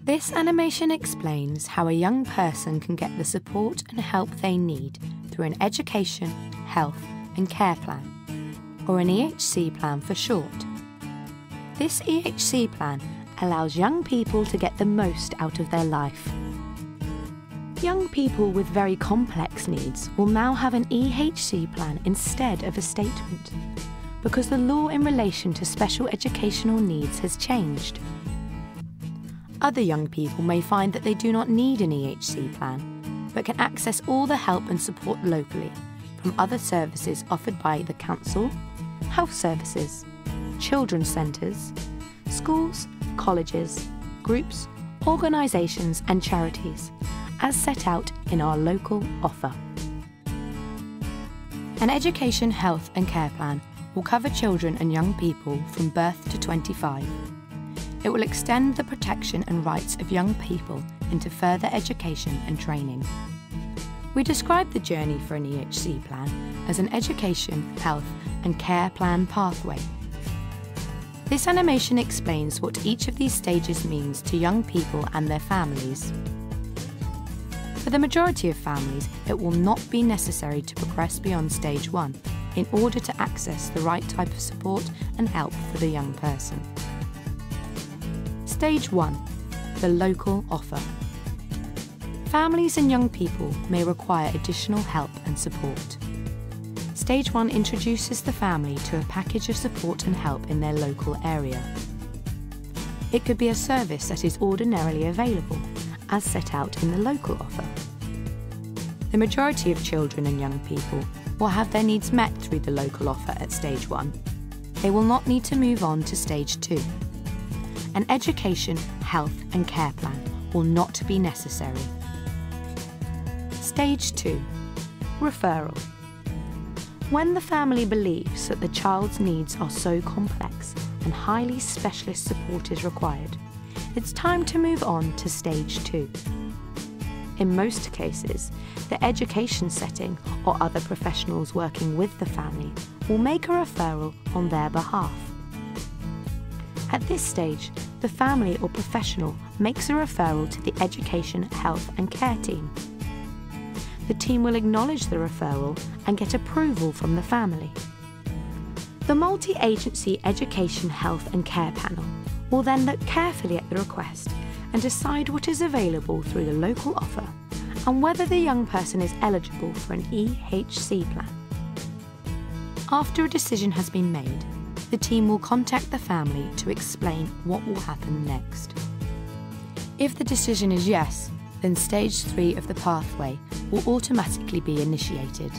This animation explains how a young person can get the support and help they need through an education, health and care plan, or an EHC plan for short. This EHC plan allows young people to get the most out of their life. Young people with very complex needs will now have an EHC plan instead of a statement, because the law in relation to special educational needs has changed. Other young people may find that they do not need an EHC plan, but can access all the help and support locally from other services offered by the council, health services, children's centres, schools, colleges, groups, organisations and charities, as set out in our local offer. An education, health and care plan will cover children and young people from birth to 25. It will extend the protection and rights of young people into further education and training. We describe the journey for an EHC plan as an education, health and care plan pathway. This animation explains what each of these stages means to young people and their families. For the majority of families, it will not be necessary to progress beyond stage 1 in order to access the right type of support and help for the young person. Stage 1. The local offer. Families and young people may require additional help and support. Stage 1 introduces the family to a package of support and help in their local area. It could be a service that is ordinarily available, as set out in the local offer. The majority of children and young people will have their needs met through the local offer at stage 1. They will not need to move on to stage 2. An education, health and care plan will not be necessary. Stage 2. Referral. When the family believes that the child's needs are so complex and highly specialist support is required, it's time to move on to stage 2. In most cases, the education setting or other professionals working with the family will make a referral on their behalf. At this stage, the family or professional makes a referral to the education, health and care team. The team will acknowledge the referral and get approval from the family. The multi-agency education, health and care panel will then look carefully at the request and decide what is available through the local offer and whether the young person is eligible for an EHC plan. After a decision has been made, the team will contact the family to explain what will happen next. If the decision is yes, then stage 3 of the pathway will automatically be initiated.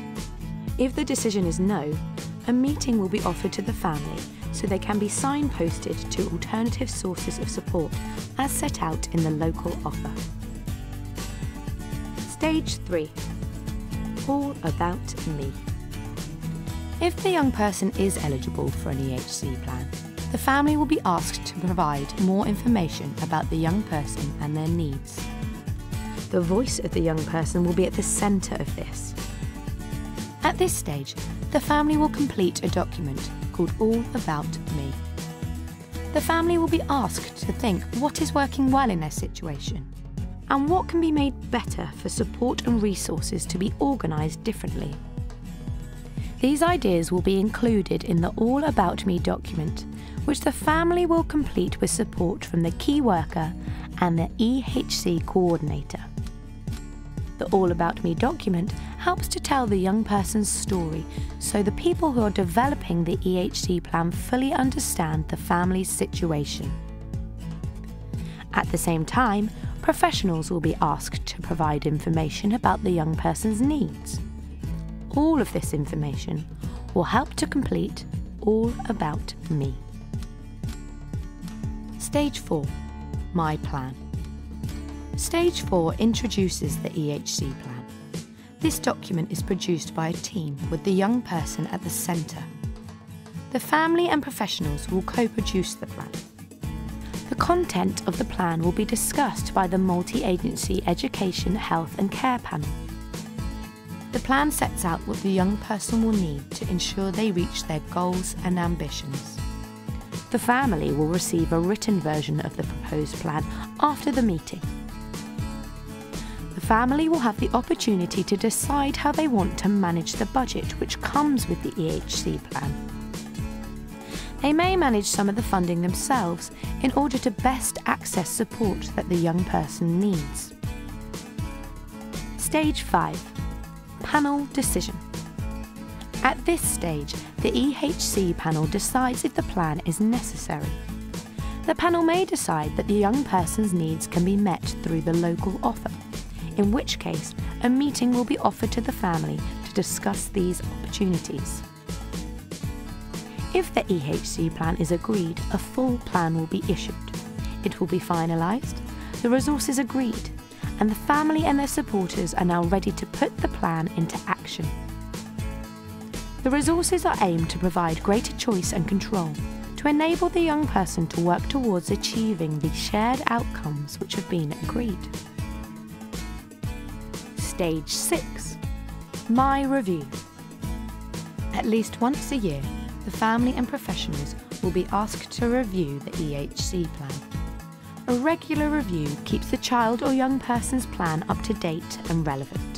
If the decision is no, a meeting will be offered to the family so they can be signposted to alternative sources of support as set out in the local offer. Stage 3. All about me. If the young person is eligible for an EHC plan, the family will be asked to provide more information about the young person and their needs. The voice of the young person will be at the centre of this. At this stage, the family will complete a document called All About Me. The family will be asked to think what is working well in their situation and what can be made better for support and resources to be organised differently. These ideas will be included in the All About Me document, which the family will complete with support from the key worker and the EHC coordinator. The All About Me document helps to tell the young person's story so the people who are developing the EHC plan fully understand the family's situation. At the same time, professionals will be asked to provide information about the young person's needs. All of this information will help to complete All About Me. Stage 4. My Plan. Stage 4 introduces the EHC plan. This document is produced by a team with the young person at the centre. The family and professionals will co-produce the plan. The content of the plan will be discussed by the multi-agency education, health and care panel. The plan sets out what the young person will need to ensure they reach their goals and ambitions. The family will receive a written version of the proposed plan after the meeting. The family will have the opportunity to decide how they want to manage the budget which comes with the EHC plan. They may manage some of the funding themselves in order to best access support that the young person needs. Stage 5. Panel decision. At this stage, the EHC panel decides if the plan is necessary. The panel may decide that the young person's needs can be met through the local offer, in which case a meeting will be offered to the family to discuss these opportunities. If the EHC plan is agreed, a full plan will be issued. It will be finalised, the resources agreed, and the family and their supporters are now ready to put the plan into action. The resources are aimed to provide greater choice and control to enable the young person to work towards achieving the shared outcomes which have been agreed. Stage 6. My review. At least once a year, the family and professionals will be asked to review the EHC plan. A regular review keeps the child or young person's plan up to date and relevant.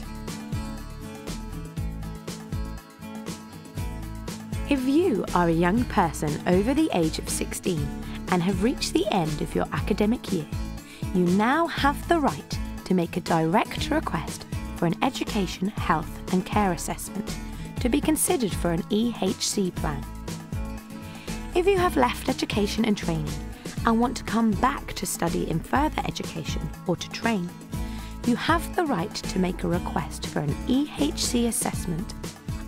If you are a young person over the age of 16 and have reached the end of your academic year, you now have the right to make a direct request for an education, health and care assessment to be considered for an EHC plan. If you have left education and training and want to come back to study in further education or to train, you have the right to make a request for an EHC assessment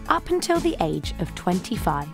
up until the age of 25.